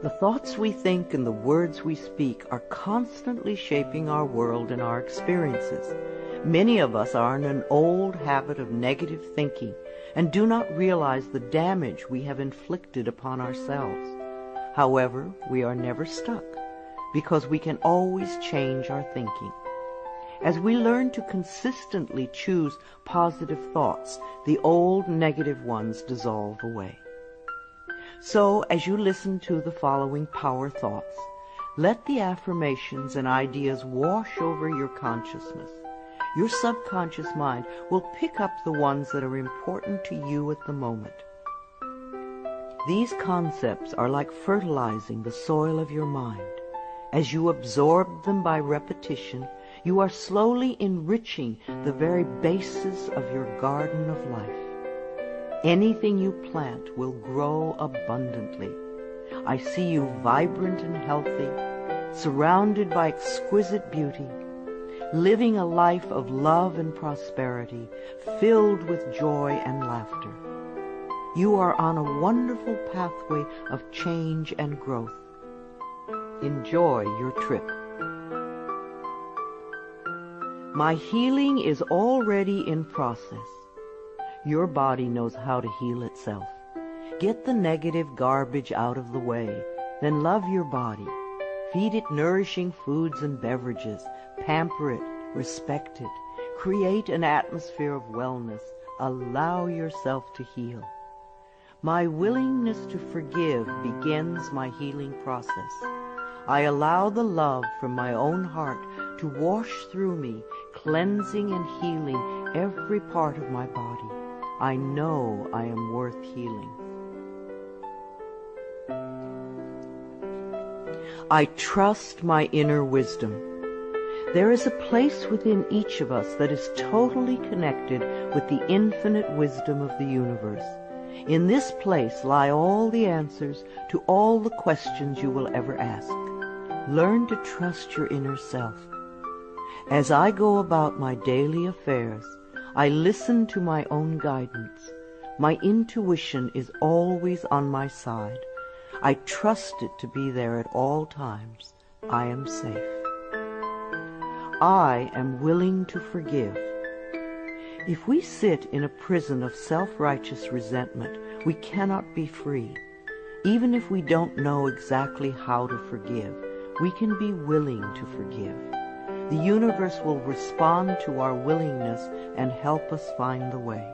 The thoughts we think and the words we speak are constantly shaping our world and our experiences. Many of us are in an old habit of negative thinking and do not realize the damage we have inflicted upon ourselves. However, we are never stuck because we can always change our thinking. As we learn to consistently choose positive thoughts, the old negative ones dissolve away. So, as you listen to the following power thoughts, let the affirmations and ideas wash over your consciousness. Your subconscious mind will pick up the ones that are important to you at the moment. These concepts are like fertilizing the soil of your mind. As you absorb them by repetition, you are slowly enriching the very basis of your garden of life. Anything you plant will grow abundantly. I see you vibrant and healthy, surrounded by exquisite beauty, living a life of love and prosperity, filled with joy and laughter. You are on a wonderful pathway of change and growth. Enjoy your trip. My healing is already in process. Your body knows how to heal itself. Get the negative garbage out of the way, then love your body. Feed it nourishing foods and beverages. Pamper it, respect it. Create an atmosphere of wellness. Allow yourself to heal. My willingness to forgive begins my healing process. I allow the love from my own heart to wash through me, cleansing and healing every part of my body. I know I am worth healing. I trust my inner wisdom. There is a place within each of us that is totally connected with the infinite wisdom of the universe. In this place lie all the answers to all the questions you will ever ask. Learn to trust your inner self. As I go about my daily affairs, I listen to my own guidance. My intuition is always on my side. I trust it to be there at all times. I am safe. I am willing to forgive. If we sit in a prison of self-righteous resentment, we cannot be free. Even if we don't know exactly how to forgive, we can be willing to forgive. The universe will respond to our willingness and help us find the way.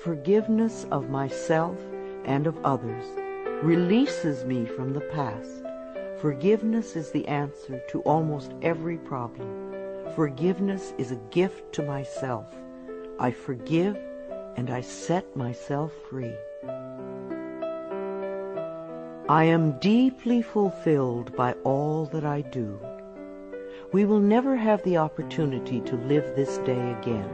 Forgiveness of myself and of others releases me from the past. Forgiveness is the answer to almost every problem. Forgiveness is a gift to myself. I forgive and I set myself free. I am deeply fulfilled by all that I do. We will never have the opportunity to live this day again,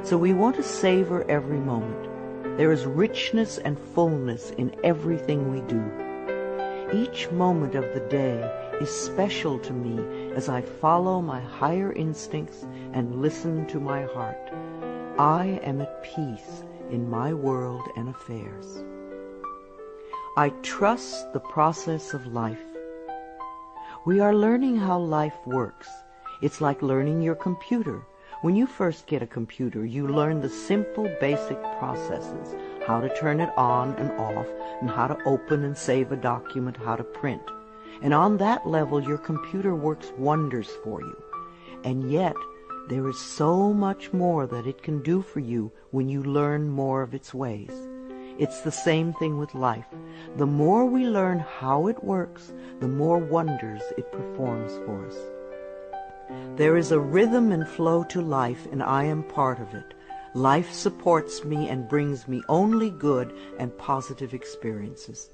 so we want to savor every moment. There is richness and fullness in everything we do. Each moment of the day is special to me as I follow my higher instincts and listen to my heart. I am at peace in my world and affairs. I trust the process of life. We are learning how life works. It's like learning your computer. When you first get a computer, you learn the simple, basic processes, how to turn it on and off, and how to open and save a document, how to print. And on that level, your computer works wonders for you. And yet, there is so much more that it can do for you when you learn more of its ways. It's the same thing with life. The more we learn how it works, the more wonders it performs for us. There is a rhythm and flow to life, and I am part of it. Life supports me and brings me only good and positive experiences.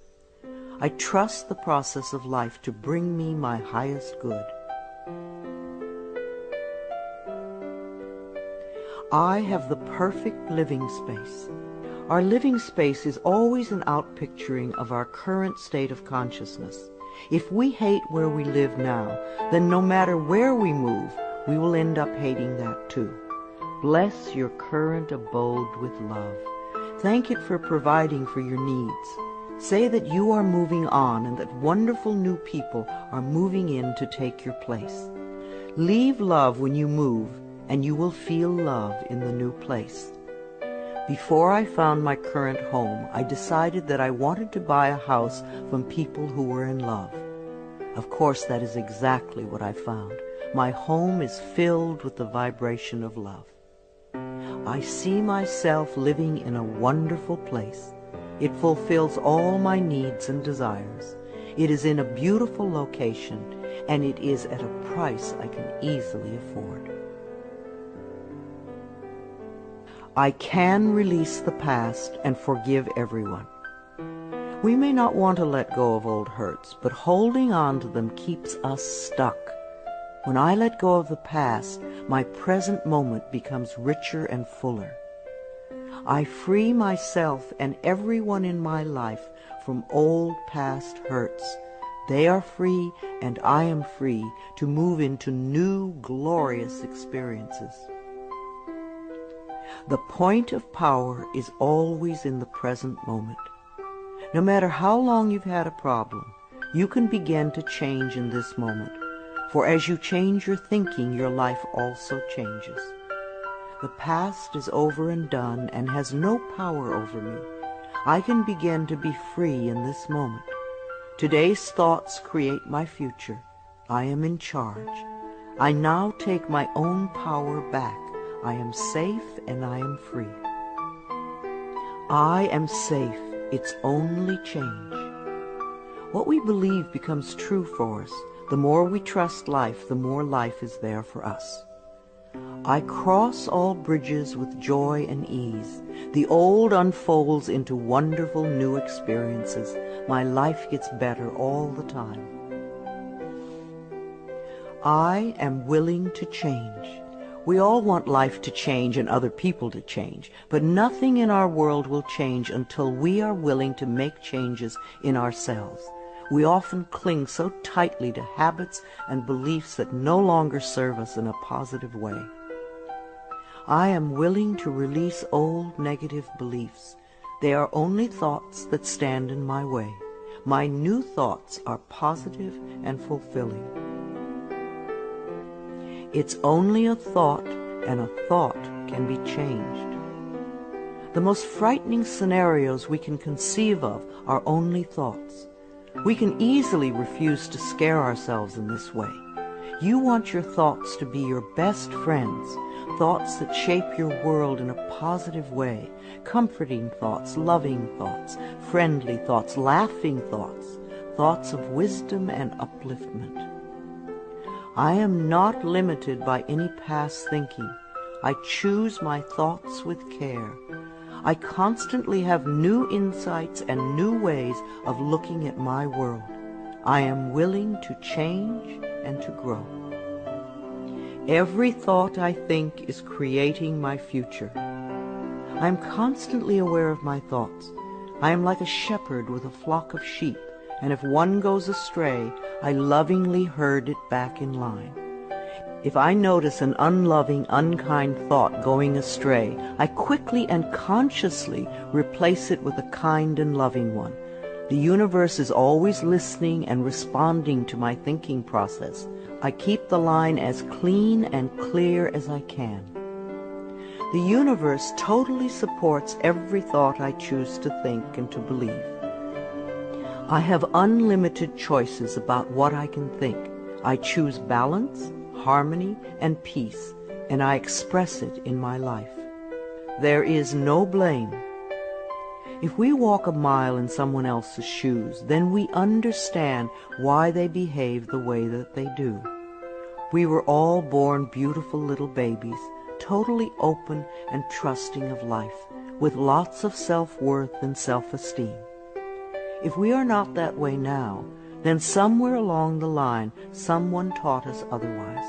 I trust the process of life to bring me my highest good. I have the perfect living space. Our living space is always an outpicturing of our current state of consciousness. If we hate where we live now, then no matter where we move, we will end up hating that too. Bless your current abode with love. Thank it for providing for your needs. Say that you are moving on and that wonderful new people are moving in to take your place. Leave love when you move, and you will feel love in the new place. Before I found my current home, I decided that I wanted to buy a house from people who were in love. Of course, that is exactly what I found. My home is filled with the vibration of love. I see myself living in a wonderful place. It fulfills all my needs and desires. It is in a beautiful location, and it is at a price I can easily afford. I can release the past and forgive everyone. We may not want to let go of old hurts, but holding on to them keeps us stuck. When I let go of the past, my present moment becomes richer and fuller. I free myself and everyone in my life from old past hurts. They are free, and I am free to move into new, glorious experiences. The point of power is always in the present moment. No matter how long you've had a problem, you can begin to change in this moment. For as you change your thinking, your life also changes. The past is over and done and has no power over me. I can begin to be free in this moment. Today's thoughts create my future. I am in charge. I now take my own power back. I am safe and I am free. I am safe. It's only change. What we believe becomes true for us. The more we trust life, the more life is there for us. I cross all bridges with joy and ease. The old unfolds into wonderful new experiences. My life gets better all the time. I am willing to change. We all want life to change and other people to change, but nothing in our world will change until we are willing to make changes in ourselves. We often cling so tightly to habits and beliefs that no longer serve us in a positive way. I am willing to release old negative beliefs. They are only thoughts that stand in my way. My new thoughts are positive and fulfilling. It's only a thought, and a thought can be changed. The most frightening scenarios we can conceive of are only thoughts. We can easily refuse to scare ourselves in this way. You want your thoughts to be your best friends, thoughts that shape your world in a positive way, comforting thoughts, loving thoughts, friendly thoughts, laughing thoughts, thoughts of wisdom and upliftment. I am not limited by any past thinking. I choose my thoughts with care. I constantly have new insights and new ways of looking at my world. I am willing to change and to grow. Every thought I think is creating my future. I am constantly aware of my thoughts. I am like a shepherd with a flock of sheep, and if one goes astray, I lovingly herd it back in line. If I notice an unloving, unkind thought going astray, I quickly and consciously replace it with a kind and loving one. The universe is always listening and responding to my thinking process. I keep the line as clean and clear as I can. The universe totally supports every thought I choose to think and to believe. I have unlimited choices about what I can think. I choose balance, harmony, and peace, and I express it in my life. There is no blame. If we walk a mile in someone else's shoes, then we understand why they behave the way that they do. We were all born beautiful little babies, totally open and trusting of life, with lots of self-worth and self-esteem. If we are not that way now, then somewhere along the line someone taught us otherwise.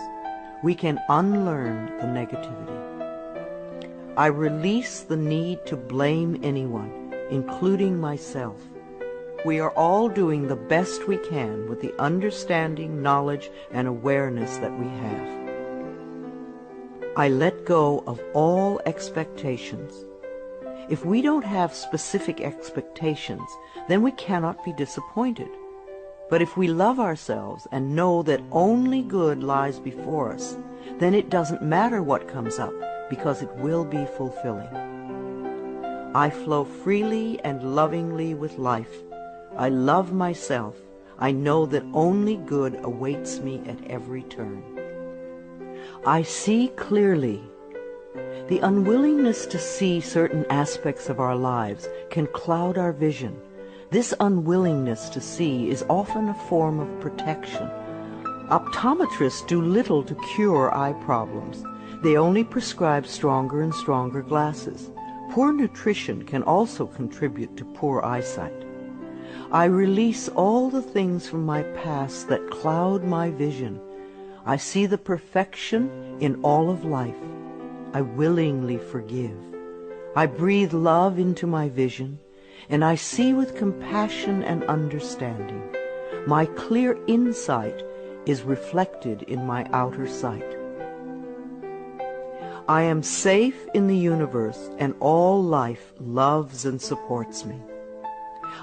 We can unlearn the negativity. I release the need to blame anyone, including myself. We are all doing the best we can with the understanding, knowledge, and awareness that we have. I let go of all expectations. If we don't have specific expectations, then we cannot be disappointed. But if we love ourselves and know that only good lies before us, then it doesn't matter what comes up, because it will be fulfilling. I flow freely and lovingly with life. I love myself. I know that only good awaits me at every turn. I see clearly. The unwillingness to see certain aspects of our lives can cloud our vision. This unwillingness to see is often a form of protection. Optometrists do little to cure eye problems. They only prescribe stronger and stronger glasses. Poor nutrition can also contribute to poor eyesight. I release all the things from my past that cloud my vision. I see the perfection in all of life. I willingly forgive. I breathe love into my vision, and I see with compassion and understanding. My clear insight is reflected in my outer sight. I am safe in the universe, and all life loves and supports me.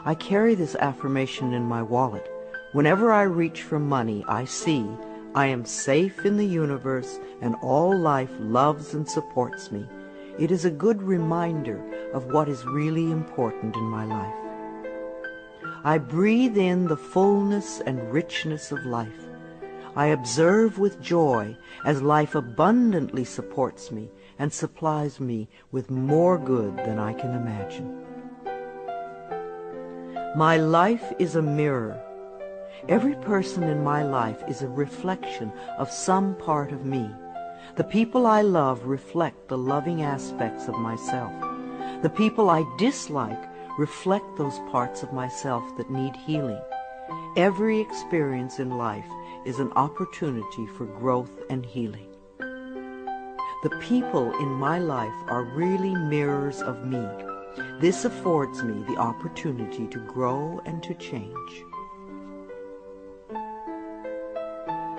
I carry this affirmation in my wallet. Whenever I reach for money, I see I am safe in the universe, and all life loves and supports me. It is a good reminder of what is really important in my life. I breathe in the fullness and richness of life. I observe with joy as life abundantly supports me and supplies me with more good than I can imagine. My life is a mirror. Every person in my life is a reflection of some part of me. The people I love reflect the loving aspects of myself. The people I dislike reflect those parts of myself that need healing. Every experience in life is an opportunity for growth and healing. The people in my life are really mirrors of me. This affords me the opportunity to grow and to change.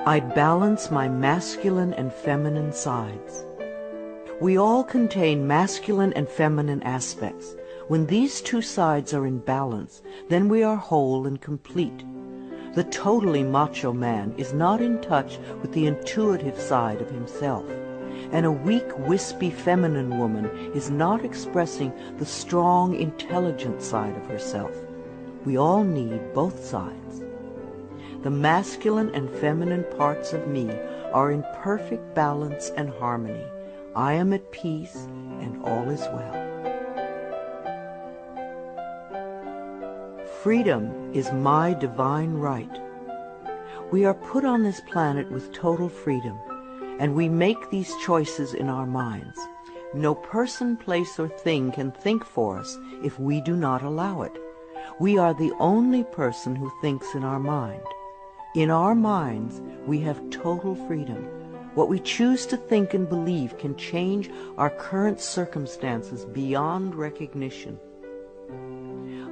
I balance my masculine and feminine sides. We all contain masculine and feminine aspects. When these two sides are in balance, then we are whole and complete. The totally macho man is not in touch with the intuitive side of himself, and a weak, wispy feminine woman is not expressing the strong, intelligent side of herself. We all need both sides. The masculine and feminine parts of me are in perfect balance and harmony. I am at peace, and all is well. Freedom is my divine right. We are put on this planet with total freedom, and we make these choices in our minds. No person, place, or thing can think for us if we do not allow it. We are the only person who thinks in our mind. In our minds, we have total freedom. What we choose to think and believe can change our current circumstances beyond recognition.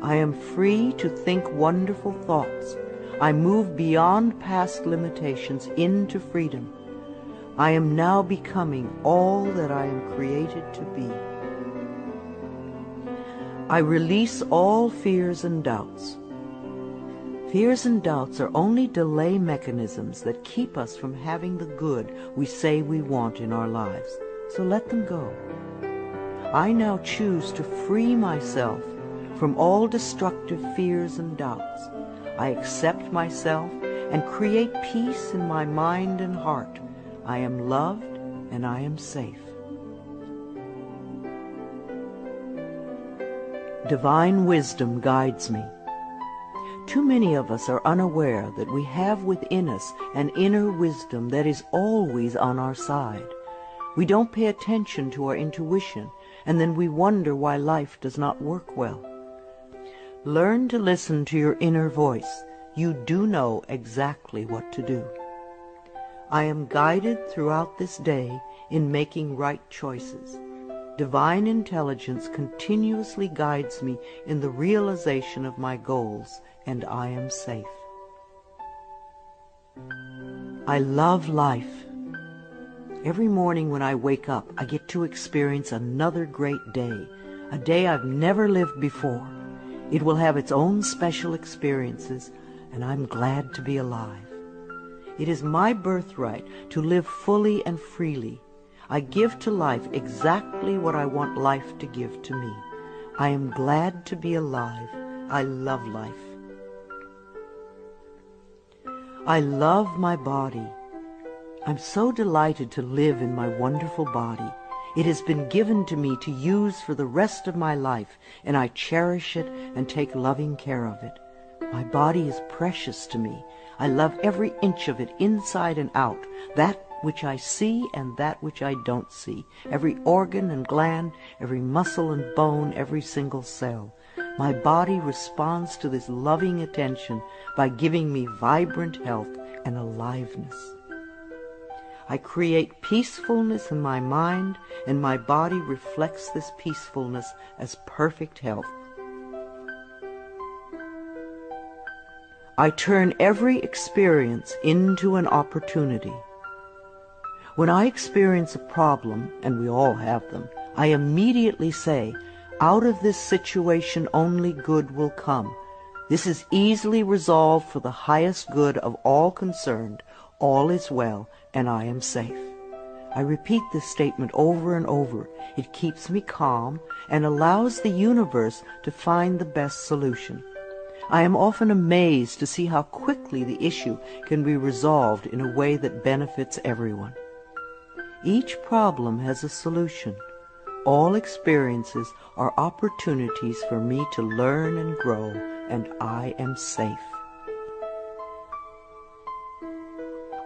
I am free to think wonderful thoughts. I move beyond past limitations into freedom. I am now becoming all that I am created to be. I release all fears and doubts. Fears and doubts are only delay mechanisms that keep us from having the good we say we want in our lives. So let them go. I now choose to free myself from all destructive fears and doubts. I accept myself and create peace in my mind and heart. I am loved and I am safe. Divine wisdom guides me. Too many of us are unaware that we have within us an inner wisdom that is always on our side. We don't pay attention to our intuition, and then we wonder why life does not work well. Learn to listen to your inner voice. You do know exactly what to do. I am guided throughout this day in making right choices. Divine intelligence continuously guides me in the realization of my goals, and I am safe. I love life. Every morning when I wake up, I get to experience another great day, a day I've never lived before. It will have its own special experiences, and I'm glad to be alive. It is my birthright to live fully and freely. I give to life exactly what I want life to give to me. I am glad to be alive. I love life. I love my body. I'm so delighted to live in my wonderful body. It has been given to me to use for the rest of my life, and I cherish it and take loving care of it. My body is precious to me. I love every inch of it, inside and out, that which I see and that which I don't see, every organ and gland, every muscle and bone, every single cell. My body responds to this loving attention by giving me vibrant health and aliveness. I create peacefulness in my mind, and my body reflects this peacefulness as perfect health. I turn every experience into an opportunity. When I experience a problem, and we all have them, I immediately say, out of this situation only good will come. This is easily resolved for the highest good of all concerned. All is well, and I am safe. I repeat this statement over and over. It keeps me calm and allows the universe to find the best solution. I am often amazed to see how quickly the issue can be resolved in a way that benefits everyone. Each problem has a solution. All experiences are opportunities for me to learn and grow, and I am safe.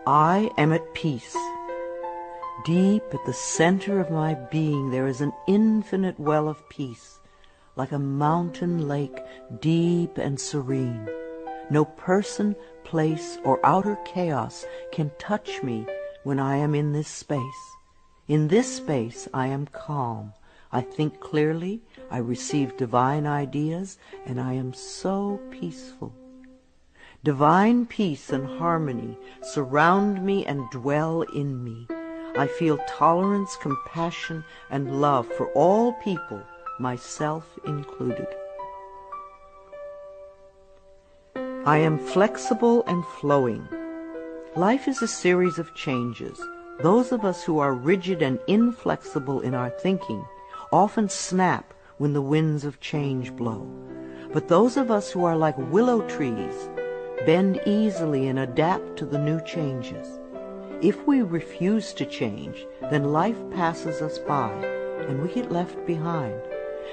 I am at peace. Deep at the center of my being there is an infinite well of peace, like a mountain lake, deep and serene. No person, place, or outer chaos can touch me when I am in this space. In this space I am calm. I think clearly, I receive divine ideas, and I am so peaceful. Divine peace and harmony surround me and dwell in me. I feel tolerance, compassion, and love for all people, myself included. I am flexible and flowing. Life is a series of changes. Those of us who are rigid and inflexible in our thinking often snap when the winds of change blow. But those of us who are like willow trees bend easily and adapt to the new changes. If we refuse to change, then life passes us by and we get left behind.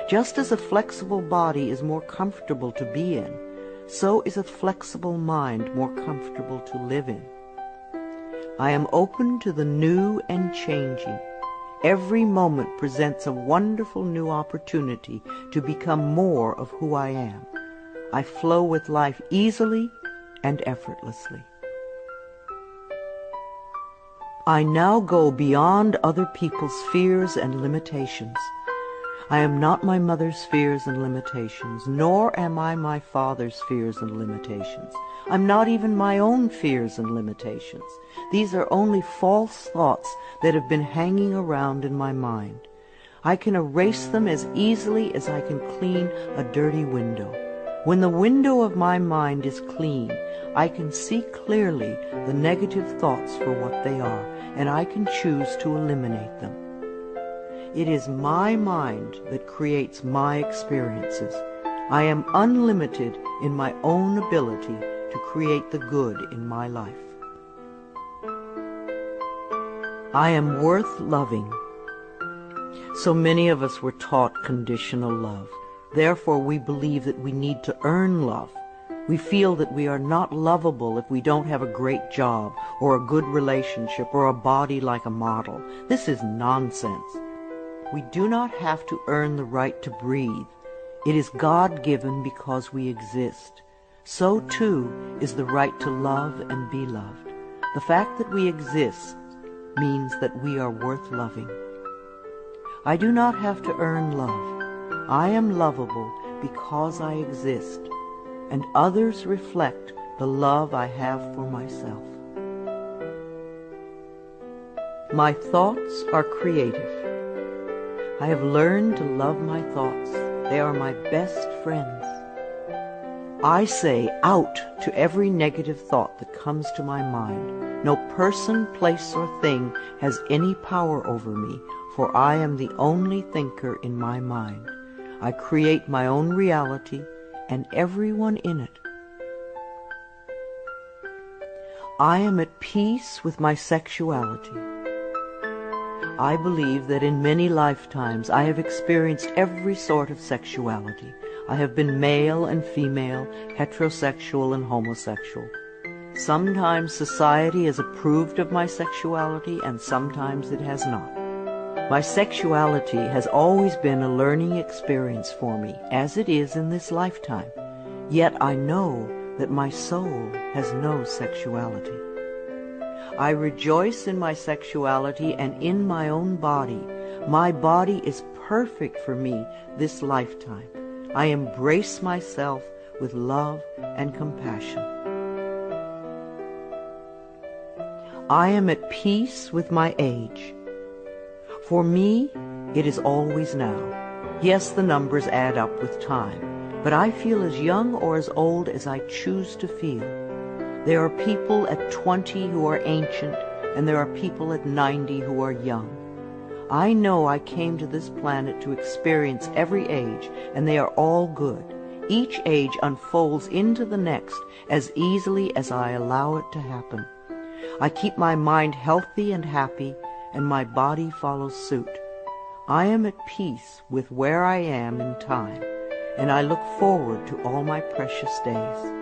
Just as a flexible body is more comfortable to be in, so is a flexible mind more comfortable to live in. I am open to the new and changing. Every moment presents a wonderful new opportunity to become more of who I am. I flow with life easily and effortlessly. I now go beyond other people's fears and limitations. I am not my mother's fears and limitations, nor am I my father's fears and limitations. I'm not even my own fears and limitations. These are only false thoughts that have been hanging around in my mind. I can erase them as easily as I can clean a dirty window. When the window of my mind is clean, I can see clearly the negative thoughts for what they are, and I can choose to eliminate them. It is my mind that creates my experiences. I am unlimited in my own ability to create the good in my life. I am worth loving. So many of us were taught conditional love. Therefore, we believe that we need to earn love. We feel that we are not lovable if we don't have a great job or a good relationship or a body like a model. This is nonsense. We do not have to earn the right to breathe. It is God-given because we exist. So, too, is the right to love and be loved. The fact that we exist means that we are worth loving. I do not have to earn love. I am lovable because I exist, and others reflect the love I have for myself. My thoughts are creative. I have learned to love my thoughts. They are my best friends. I say out to every negative thought that comes to my mind. No person, place, or thing has any power over me, for I am the only thinker in my mind. I create my own reality and everyone in it. I am at peace with my sexuality. I believe that in many lifetimes I have experienced every sort of sexuality. I have been male and female, heterosexual and homosexual. Sometimes society has approved of my sexuality and sometimes it has not. My sexuality has always been a learning experience for me, as it is in this lifetime. Yet I know that my soul has no sexuality. I rejoice in my sexuality and in my own body. My body is perfect for me this lifetime. I embrace myself with love and compassion. I am at peace with my age. For me, it is always now. Yes, the numbers add up with time, but I feel as young or as old as I choose to feel. There are people at 20 who are ancient, and there are people at 90 who are young. I know I came to this planet to experience every age, and they are all good. Each age unfolds into the next as easily as I allow it to happen. I keep my mind healthy and happy, and my body follows suit. I am at peace with where I am in time, and I look forward to all my precious days.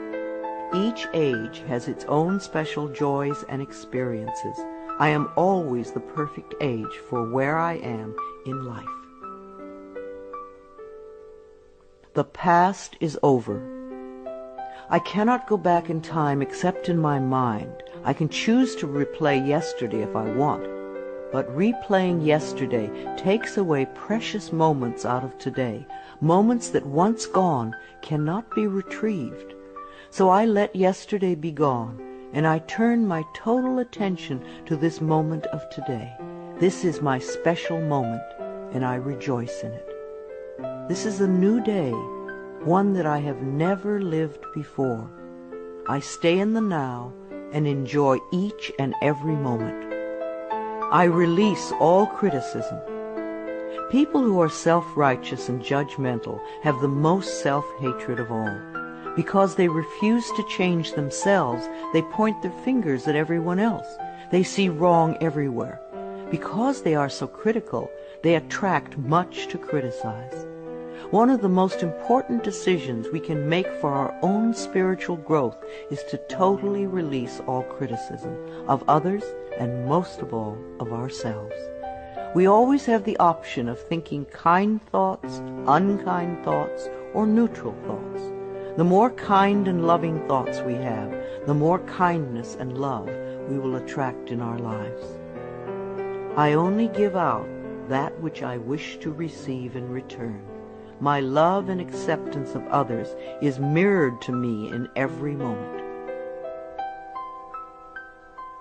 Each age has its own special joys and experiences. I am always the perfect age for where I am in life. The past is over. I cannot go back in time except in my mind. I can choose to replay yesterday if I want, but replaying yesterday takes away precious moments out of today, moments that once gone cannot be retrieved. So I let yesterday be gone, and I turn my total attention to this moment of today. This is my special moment, and I rejoice in it. This is a new day, one that I have never lived before. I stay in the now and enjoy each and every moment. I release all criticism. People who are self-righteous and judgmental have the most self-hatred of all. Because they refuse to change themselves, they point their fingers at everyone else. They see wrong everywhere. Because they are so critical, they attract much to criticize. One of the most important decisions we can make for our own spiritual growth is to totally release all criticism of others and most of all of ourselves. We always have the option of thinking kind thoughts, unkind thoughts, or neutral thoughts. The more kind and loving thoughts we have, the more kindness and love we will attract in our lives. I only give out that which I wish to receive in return. My love and acceptance of others is mirrored to me in every moment.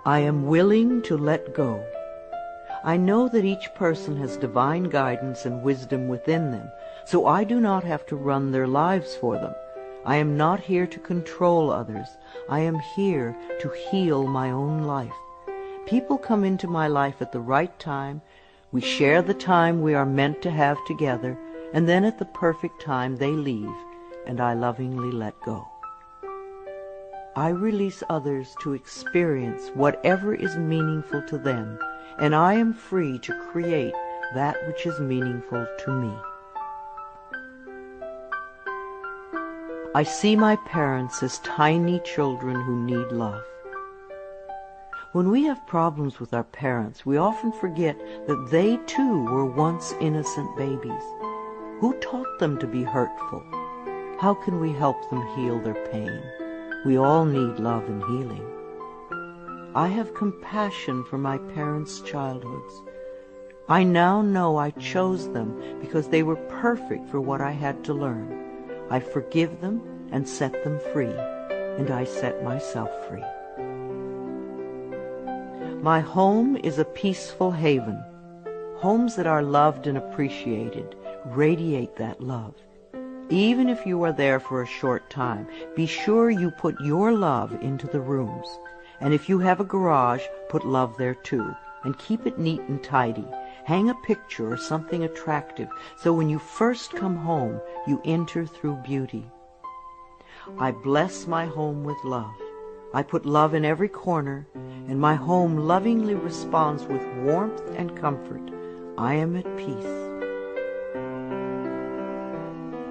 I am willing to let go. I know that each person has divine guidance and wisdom within them, so I do not have to run their lives for them. I am not here to control others. I am here to heal my own life. People come into my life at the right time. We share the time we are meant to have together, and then at the perfect time they leave, and I lovingly let go. I release others to experience whatever is meaningful to them, and I am free to create that which is meaningful to me. I see my parents as tiny children who need love. When we have problems with our parents, we often forget that they too were once innocent babies. Who taught them to be hurtful? How can we help them heal their pain? We all need love and healing. I have compassion for my parents' childhoods. I now know I chose them because they were perfect for what I had to learn. I forgive them and set them free, and I set myself free. My home is a peaceful haven. Homes that are loved and appreciated radiate that love. Even if you are there for a short time, be sure you put your love into the rooms. And if you have a garage, put love there too. And keep it neat and tidy. Hang a picture or something attractive, so when you first come home, you enter through beauty. I bless my home with love. I put love in every corner, and my home lovingly responds with warmth and comfort. I am at peace.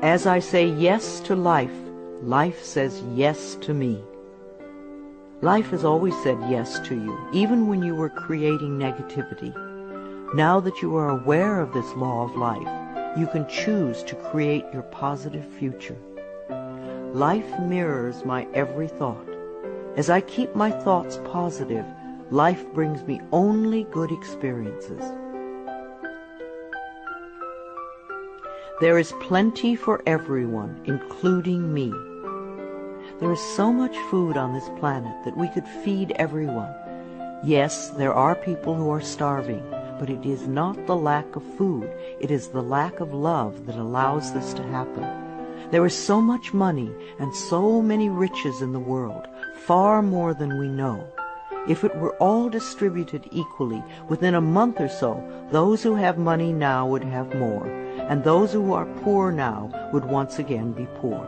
As I say yes to life, life says yes to me. Life has always said yes to you, even when you were creating negativity. Now that you are aware of this law of life, you can choose to create your positive future. Life mirrors my every thought. As I keep my thoughts positive, life brings me only good experiences. There is plenty for everyone, including me. There is so much food on this planet that we could feed everyone. Yes, there are people who are starving, but it is not the lack of food, it is the lack of love that allows this to happen. There is so much money and so many riches in the world, far more than we know. If it were all distributed equally, within a month or so, those who have money now would have more, and those who are poor now would once again be poor.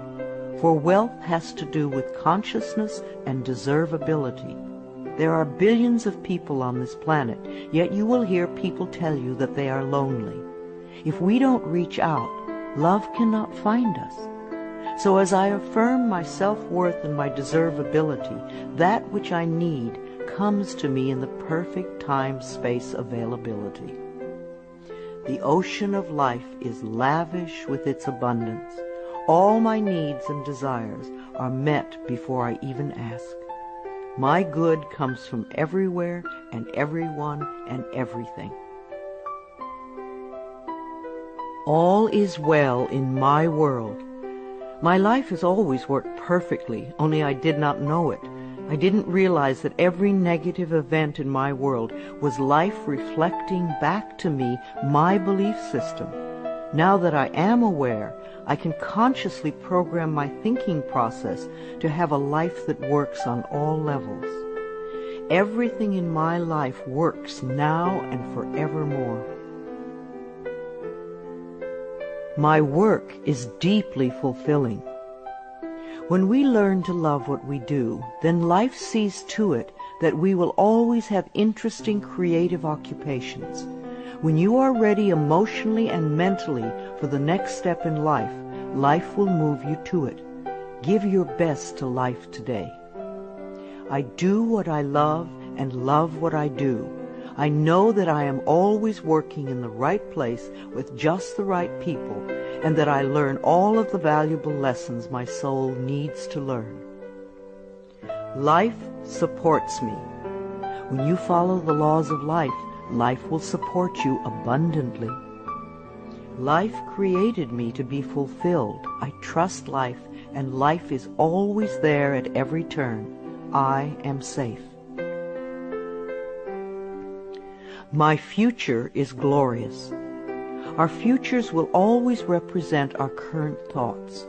For wealth has to do with consciousness and deservability. There are billions of people on this planet, yet you will hear people tell you that they are lonely. If we don't reach out, love cannot find us. So as I affirm my self-worth and my deservability, that which I need comes to me in the perfect time-space availability. The ocean of life is lavish with its abundance. All my needs and desires are met before I even ask. My good comes from everywhere and everyone and everything. All is well in my world. My life has always worked perfectly, only I did not know it. I didn't realize that every negative event in my world was life reflecting back to me my belief system. Now that I am aware, I can consciously program my thinking process to have a life that works on all levels. Everything in my life works now and forevermore. My work is deeply fulfilling. When we learn to love what we do, then life sees to it that we will always have interesting creative occupations. When you are ready emotionally and mentally for the next step in life, life will move you to it. Give your best to life today. I do what I love and love what I do. I know that I am always working in the right place with just the right people, and that I learn all of the valuable lessons my soul needs to learn. Life supports me. When you follow the laws of life, life will support you abundantly. Life created me to be fulfilled. I trust life, and life is always there at every turn. I am safe. My future is glorious. Our futures will always represent our current thoughts.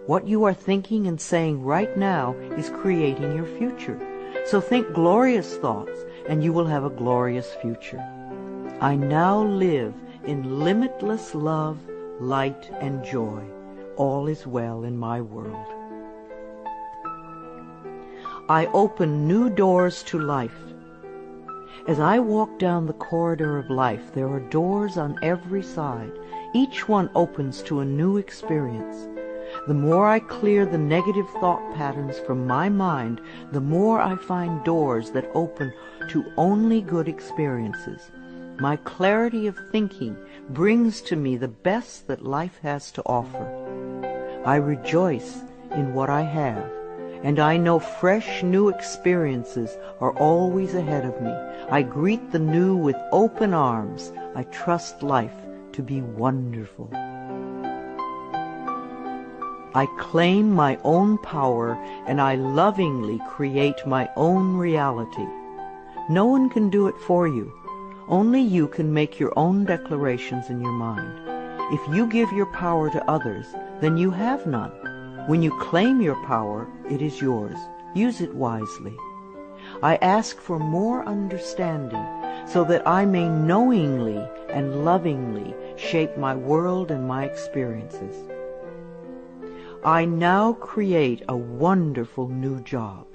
What you are thinking and saying right now is creating your future. So think glorious thoughts, and you will have a glorious future. I now live in limitless love, light, and joy. All is well in my world. I open new doors to life. As I walk down the corridor of life, there are doors on every side. Each one opens to a new experience. The more I clear the negative thought patterns from my mind, the more I find doors that open to only good experiences. My clarity of thinking brings to me the best that life has to offer. I rejoice in what I have, and I know fresh new experiences are always ahead of me. I greet the new with open arms. I trust life to be wonderful. I claim my own power, and I lovingly create my own reality. No one can do it for you. Only you can make your own declarations in your mind. If you give your power to others, then you have none. When you claim your power, it is yours. Use it wisely. I ask for more understanding so that I may knowingly and lovingly shape my world and my experiences. I now create a wonderful new job.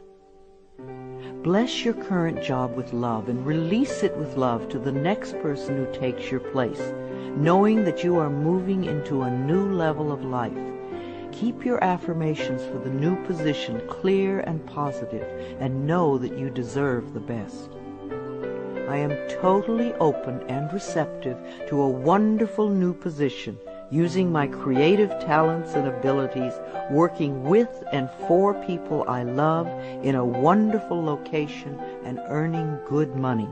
Bless your current job with love and release it with love to the next person who takes your place, knowing that you are moving into a new level of life. Keep your affirmations for the new position clear and positive, and know that you deserve the best. I am totally open and receptive to a wonderful new position, using my creative talents and abilities, working with and for people I love in a wonderful location and earning good money.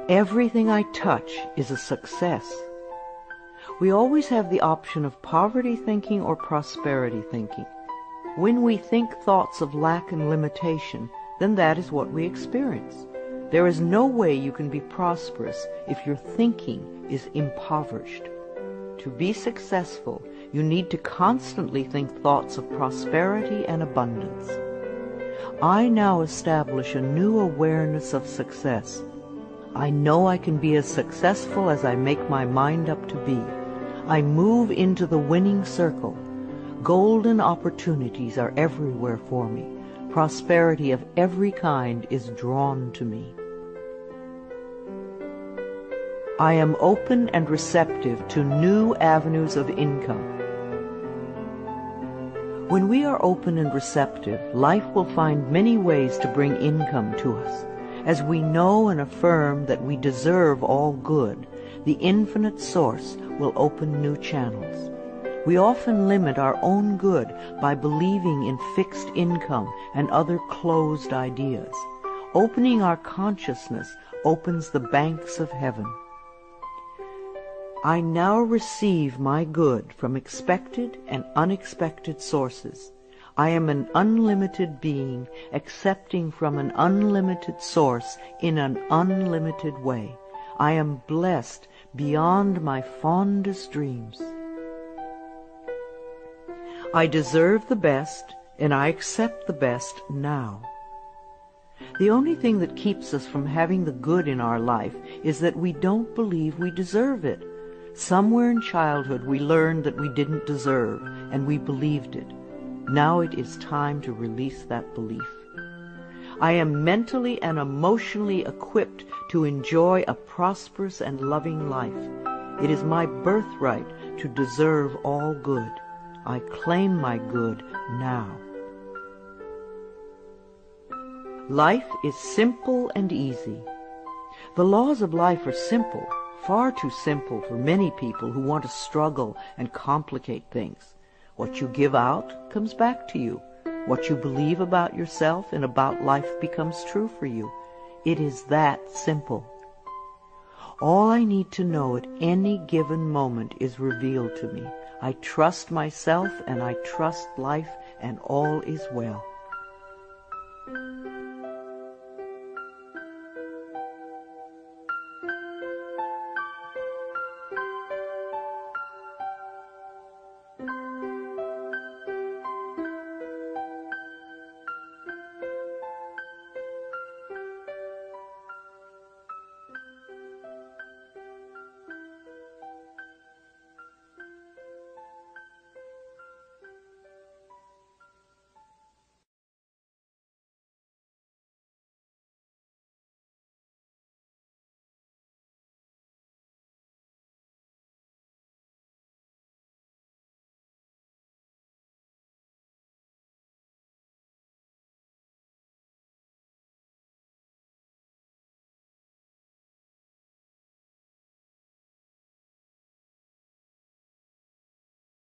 Everything I touch is a success. We always have the option of poverty thinking or prosperity thinking. When we think thoughts of lack and limitation, then that is what we experience. There is no way you can be prosperous if your thinking is impoverished. To be successful, you need to constantly think thoughts of prosperity and abundance. I now establish a new awareness of success. I know I can be as successful as I make my mind up to be. I move into the winning circle. Golden opportunities are everywhere for me. Prosperity of every kind is drawn to me. I am open and receptive to new avenues of income. When we are open and receptive, life will find many ways to bring income to us. As we know and affirm that we deserve all good, the infinite source will open new channels. We often limit our own good by believing in fixed income and other closed ideas. Opening our consciousness opens the banks of heaven. I now receive my good from expected and unexpected sources. I am an unlimited being, accepting from an unlimited source in an unlimited way. I am blessed beyond my fondest dreams. I deserve the best, and I accept the best now. The only thing that keeps us from having the good in our life is that we don't believe we deserve it. Somewhere in childhood we learned that we didn't deserve, and we believed it. Now it is time to release that belief. I am mentally and emotionally equipped to enjoy a prosperous and loving life. It is my birthright to deserve all good. I claim my good now. Life is simple and easy. The laws of life are simple, far too simple for many people who want to struggle and complicate things. What you give out comes back to you. What you believe about yourself and about life becomes true for you. It is that simple. All I need to know at any given moment is revealed to me. I trust myself and I trust life, and all is well.